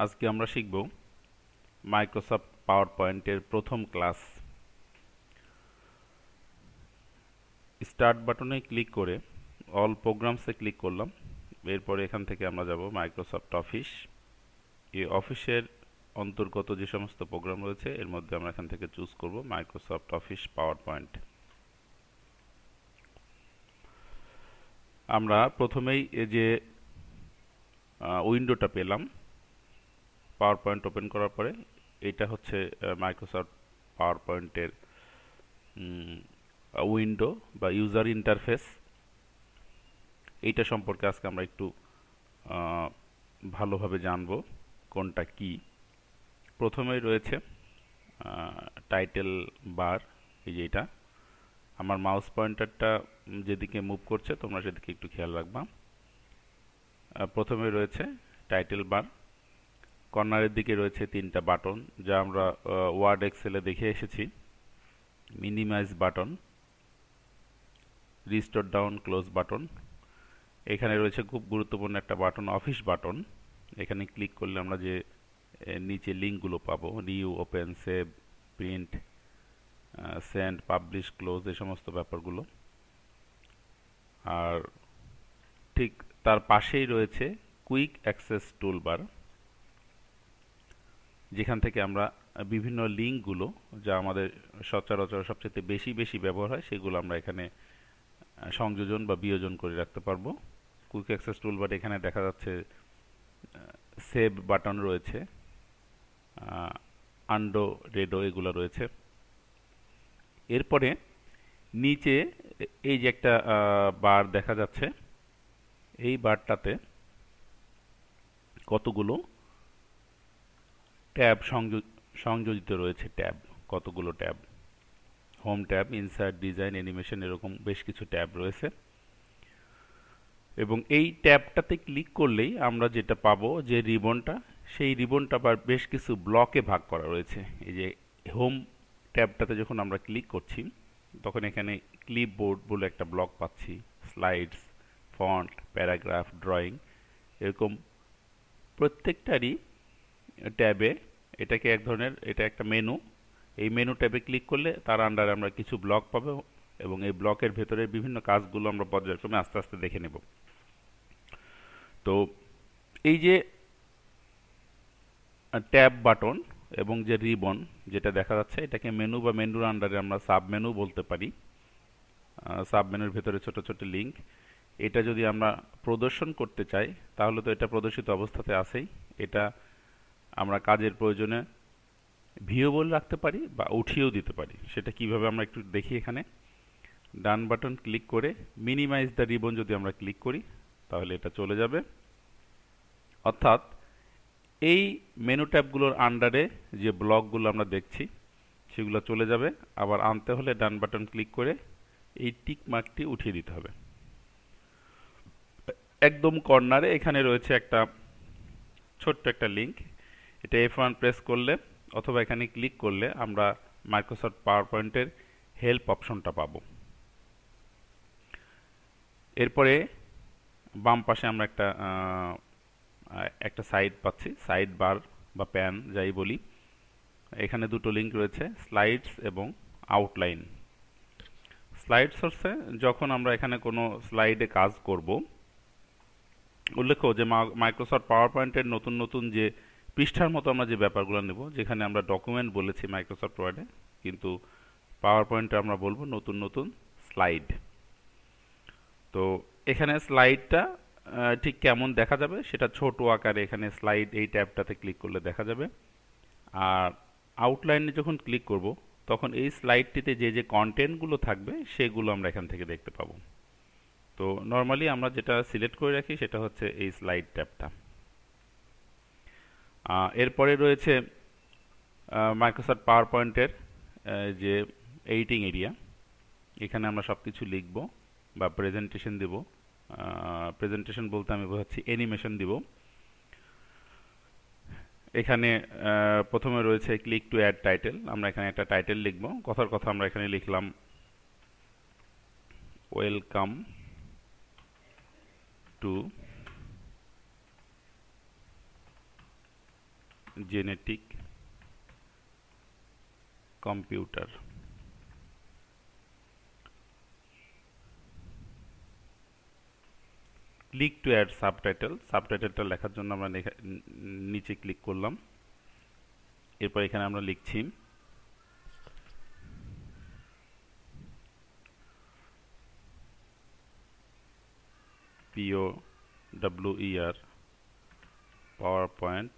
আজকে আমরা শিখব মাইক্রোসফট পাওয়ার পয়েন্টের প্রথম ক্লাস। স্টার্ট বাটনে ক্লিক করে অল প্রোগ্রামসে ক্লিক করলাম। এরপরে এখান থেকে আমরা যাব মাইক্রোসফট অফিস। এই অফিসের অন্তর্গত যে সমস্ত প্রোগ্রাম রয়েছে এর মধ্যে আমরা এখান থেকে চুজ করব মাইক্রোসফট অফিস পাওয়ার পয়েন্ট। আমরা প্রথমেই এই যে উইন্ডোটা পেলাম পাওয়ার পয়েন্ট ওপেন করার পরে, এটা হচ্ছে মাইক্রোসফট পাওয়ার পয়েন্টের উইন্ডো বা ইউজার ইন্টারফেস। এইটা সম্পর্কে আজকে আমরা একটু ভালোভাবে জানব কোনটা কি। প্রথমেই রয়েছে টাইটেল বার, এই যে এটা। আমার মাউস পয়েন্টারটা যেদিকে মুভ করছে তোমরা সেদিকে একটু খেয়াল রাখবা। প্রথমে রয়েছে টাইটেল বার, কর্নারের দিকে রয়েছে তিনটা বাটন যা আমরা ওয়ার্ড এক্সেলে দেখে এসেছি। Minimize button, restore down, close button. এখানে রয়েছে খুব গুরুত্বপূর্ণ একটা বাটন, অফিস বাটন। এখানে ক্লিক করলে আমরা যে নিচে লিঙ্কগুলো পাবো, new, open, save, print, send, publish, close, এই সমস্ত ব্যাপারগুলো। আর ঠিক তার পাশেই রয়েছে কুইক অ্যাক্সেস টুলবার, যেখান থেকে আমরা বিভিন্ন লিঙ্কগুলো যা আমাদের সচরাচর সবচেয়ে বেশি ব্যবহার হয় সেগুলো আমরা এখানে সংযোজন বা বিয়োজন করে রাখতে পারবো। কুইক অ্যাক্সেস টুলবার এখানে দেখা যাচ্ছে সেভ বাটন রয়েছে, আন্ডো, রেডো এগুলো রয়েছে। এরপরে নিচে এই যে একটা বার দেখা যাচ্ছে, এই বারটাতে কতগুলো ট্যাব সংযোজিত রয়েছে। ট্যাব, কতগুলো tab, home tab, insert, design, animation, এরকম বেশ কিছু ট্যাব রয়েছে। এবং এই ট্যাবটাতে ক্লিক করলেই আমরা যেটা পাবো যে রিবনটা, সেই রিবনটা আবার বেশ কিছু ব্লকে ভাগ করা রয়েছে। এই যে হোম ট্যাবটাতে যখন আমরা ক্লিক করছি তখন এখানে ক্লিপবোর্ড বলে একটা ব্লক পাচ্ছি, স্লাইডস, ফন্ট, প্যারাগ্রাফ, ড্রয়িং, এরকম প্রত্যেকটারই ট্যাবে এটাকে এক ধরনের, এটা একটা মেনু। এই মেনু ট্যাবে ক্লিক করলে তার আন্ডারে আমরা কিছু ব্লক পাবো এবং এই ব্লকের ভেতরে বিভিন্ন কাজগুলো আমরা পর্যায়ক্রমে আস্তে আস্তে দেখে নেব। তো এই যে ট্যাব বাটন এবং যে রিবন যেটা দেখা যাচ্ছে, এটাকে মেনু বা মেনুর আন্ডারে আমরা সাব মেনু বলতে পারি। সাব মেনুর ভেতরে ছোট ছোট লিঙ্ক, এটা যদি আমরা প্রদর্শন করতে চাই তাহলে তো এটা প্রদর্শিত অবস্থাতে আছেই। এটা আমরা কাজের প্রয়োজনে ভিউবল রাখতে পারি বা উঠিয়েও দিতে পারি। সেটা কিভাবে আমরা একটু দেখি। এখানে ডান বাটন ক্লিক করে মিনিমাইজ দ্য রিবন যদি আমরা ক্লিক করি তাহলে এটা চলে যাবে, অর্থাৎ এই মেনু ট্যাবগুলোর আন্ডারে যে ব্লকগুলো আমরা দেখছি সেগুলো চলে যাবে। আবার আনতে হলে ডান বাটন ক্লিক করে এই টিক মার্কটি উঠিয়ে দিতে হবে। একদম কর্নারে এখানে রয়েছে একটা ছোট্ট একটা লিঙ্ক, এটা F1 প্রেস করলে অথবা এখানে ক্লিক করলে আমরা মাইক্রোসফট পাওয়ার পয়েন্টের হেল্প অপশনটা পাবো। এরপরে বাম পাশে আমরা একটা সাইড পাচ্ছি, সাইড বার বা প্যান যাই বলি। এখানে দুটো লিঙ্ক রয়েছে, স্লাইডস এবং আউটলাইন। স্লাইডস হচ্ছে যখন আমরা এখানে কোনো স্লাইডে কাজ করব। উল্লেখ্য যে মাইক্রোসফট পাওয়ার পয়েন্টের নতুন নতুন যে পৃষ্ঠার মতো আমরা যে ব্যাপারগুলো নেব, যেখানে আমরা ডকুমেন্ট বলেছি মাইক্রোসফট ওয়ার্ডে, কিন্তু পাওয়ার পয়েন্টে আমরা বলবো নতুন নতুন স্লাইড। তো এখানে স্লাইডটা ঠিক কেমন দেখা যাবে সেটা ছোট আকারে এখানে স্লাইড এই ট্যাবটাতে ক্লিক করলে দেখা যাবে। আর আউটলাইনে যখন ক্লিক করব তখন এই স্লাইডটিতে যে যে কন্টেন্টগুলো থাকবে সেগুলো আমরা এখান থেকে দেখতে পাবো। তো নর্মালি আমরা যেটা সিলেক্ট করে রাখি সেটা হচ্ছে এই স্লাইড ট্যাবটা। এরপরে রয়েছে মাইক্রোসফট পাওয়ার পয়েন্টের যে এডিটিং এরিয়া। এখানে আমরা সব কিছু লিখব বা প্রেজেন্টেশন দেব। প্রেজেন্টেশন বলতে আমি বোঝাচ্ছি অ্যানিমেশন দিব। এখানে প্রথমে রয়েছে ক্লিক টু অ্যাড টাইটেল, আমরা এখানে একটা টাইটেল লিখব। কথার কথা আমরা এখানে লিখলাম welcome to genetic computer. Click to add subtitle. সাবটাইটেলটা লেখার জন্য আমরা নিচে ক্লিক করলাম। এরপর এখানে আমরা লিখছি POWER PowerPoint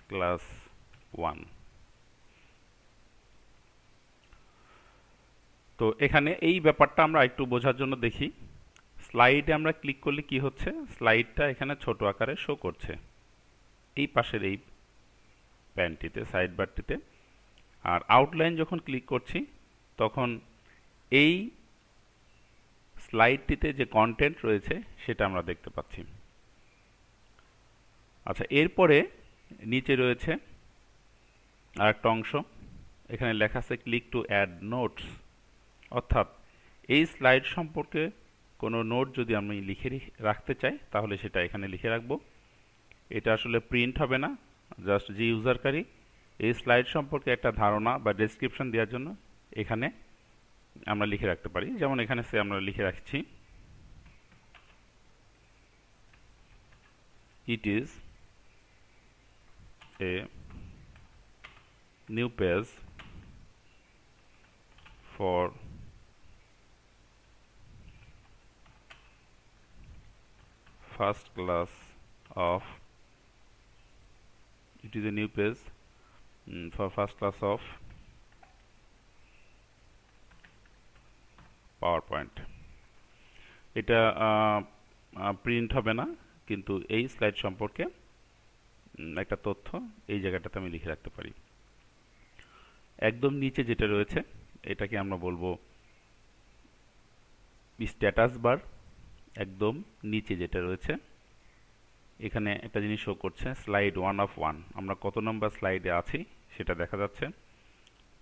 ক্লাস 1। তো এখানে এই ব্যাপারটা আমরা একটু বোঝার জন্য দেখি। স্লাইডে আমরা ক্লিক করলে কি হচ্ছে, স্লাইডটা এখানে ছোট আকারে শো করছে এই পাশের এই প্যানটিতে, সাইড বারটিতে। আর আউটলাইন যখন ক্লিক করছি তখন এই স্লাইডটিতে যে কন্টেন্ট রয়েছে সেটা আমরা দেখতে পাচ্ছি। আচ্ছা, এরপরে নিচে রয়েছে আরেকটা অংশ, এখানে লেখা আছে ক্লিক টু অ্যাড নোটস। অর্থাৎ এই স্লাইড সম্পর্কে কোনো নোট যদি আমি লিখে রাখতে চাই তাহলে সেটা এখানে লিখে রাখবো। এটা আসলে প্রিন্ট হবে না, জাস্ট যে ইউজারকারী এই স্লাইড সম্পর্কে একটা ধারণা বা ডেসক্রিপশন দেওয়ার জন্য এখানে আমরা লিখে রাখতে পারি। যেমন এখানে আমরা লিখে রাখছি it is a new page for first class of it is a new page for first class of PowerPoint। এটা প্রিন্ট হবে না, কিন্তু এই স্লাইড সম্পর্কে একটা তথ্য এই জায়গাটাতে আমি লিখে রাখতে পারি। একদম নিচে যেটা রয়েছে এটাকে আমরা বলবো স্ট্যাটাস বার। একদম নিচে যেটা রয়েছে এখানে একটা জিনিস শো করছে স্লাইড 1 of 1। আমরা কত নম্বর স্লাইডে আছি সেটা দেখা যাচ্ছে।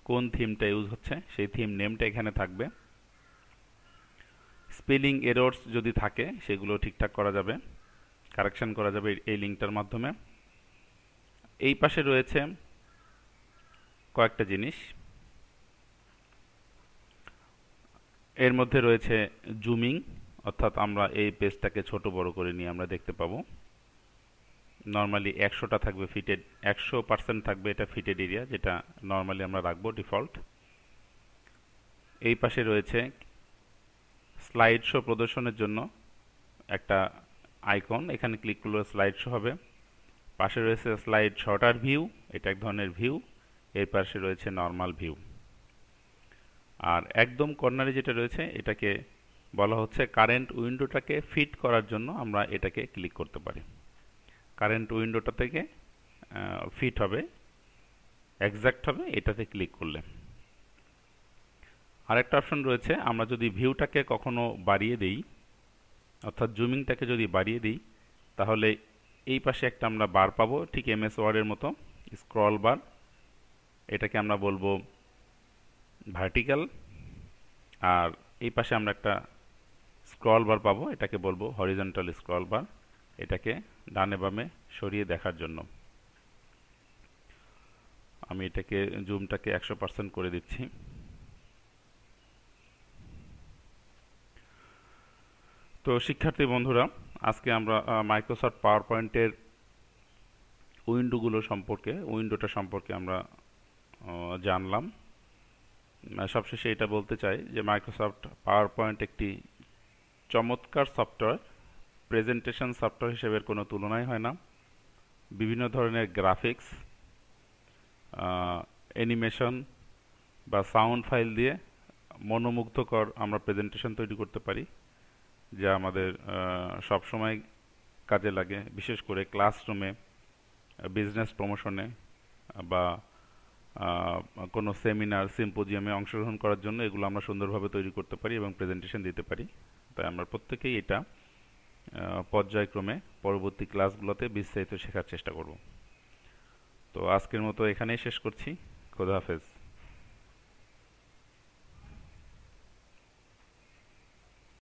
কোন থিমটা ইউজ হচ্ছে সেই থিম নেমটা এখানে থাকবে। স্পেলিং এরর্স যদি থাকে সেগুলো ঠিকঠাক করা যাবে, কারেকশন করা যাবে এই লিঙ্কটার মাধ্যমে। এই পাশে রয়েছে কয়েকটা জিনিস, এর মধ্যে রয়েছে জুমিং, অর্থাৎ আমরা এই পেজটাকে ছোট বড় করে নিয়ে আমরা দেখতে পাবো। নর্মালি 100টা থাকবে ফিটেড, 100% থাকবে এটা ফিটেড এরিয়া, যেটা নর্মালি আমরা রাখবো ডিফল্ট। এই পাশে রয়েছে স্লাইড শো প্রদর্শনের জন্য একটা আইকন, এখানে ক্লিক করলে স্লাইড শো হবে। পাশে রয়েছে স্লাইড শর্টার ভিউ, এটা এক ধরনের ভিউ। এর পাশে রয়েছে নর্মাল ভিউ। আর একদম কর্নারে যেটা রয়েছে এটাকে বলা হচ্ছে কারেন্ট উইন্ডোটাকে ফিট করার জন্য আমরা এটাকে ক্লিক করতে পারি। কারেন্ট উইন্ডোটা থেকে ফিট হবে, এক্সাক্ট হবে এটাতে ক্লিক করলে। আরেকটা অপশন রয়েছে, আমরা যদি ভিউটাকে কখনো বাড়িয়ে দেই, অর্থাৎ জুমিংটাকে যদি বাড়িয়ে দিই, তাহলে এই পাশে একটা আমরা বার পাবো, ঠিক এমএস ওয়ার্ডের মতো স্ক্রল বার। এটাকে আমরা বলবো ভার্টিক্যাল। আর এই পাশে আমরা একটা স্ক্রল বার পাবো, এটাকে বলবো হরিজন্টাল স্ক্রল বার। এটাকে ডানে বামে সরিয়ে দেখার জন্য আমি এটাকে জুমটাকে 100% করে দিচ্ছি। তো শিক্ষার্থী বন্ধুরা, আজকে আমরা মাইক্রোসফট পাওয়ার পয়েন্টের উইন্ডোটা সম্পর্কে আমরা জানলাম। সবশেষে এটা বলতে চাই যে মাইক্রোসফট পাওয়ার পয়েন্ট একটি চমৎকার সফটওয়্যার। প্রেজেন্টেশন সফটওয়্যার হিসেবে কোনো তুলনাই হয় না। বিভিন্ন ধরনের গ্রাফিক্স, অ্যানিমেশন বা সাউন্ড ফাইল দিয়ে মনোমুগ্ধকর আমরা প্রেজেন্টেশন তৈরি করতে পারি, যা আমাদের সব সময় কাজে লাগে, বিশেষ করে ক্লাসরুমে, বিজনেস প্রমোশনে বা কোনো সেমিনার সিম্পোজিয়ামে অংশগ্রহণ করার জন্য এগুলো আমরা সুন্দরভাবে তৈরি করতে পারি এবং প্রেজেন্টেশন দিতে পারি। তাই আমরা প্রত্যেকেই এটা পর্যায়ক্রমে পরবর্তী ক্লাসগুলোতে বিস্তারিত শেখার চেষ্টা করব। তো আজকের মতো এখানেই শেষ করছি। খোদা হাফেজ।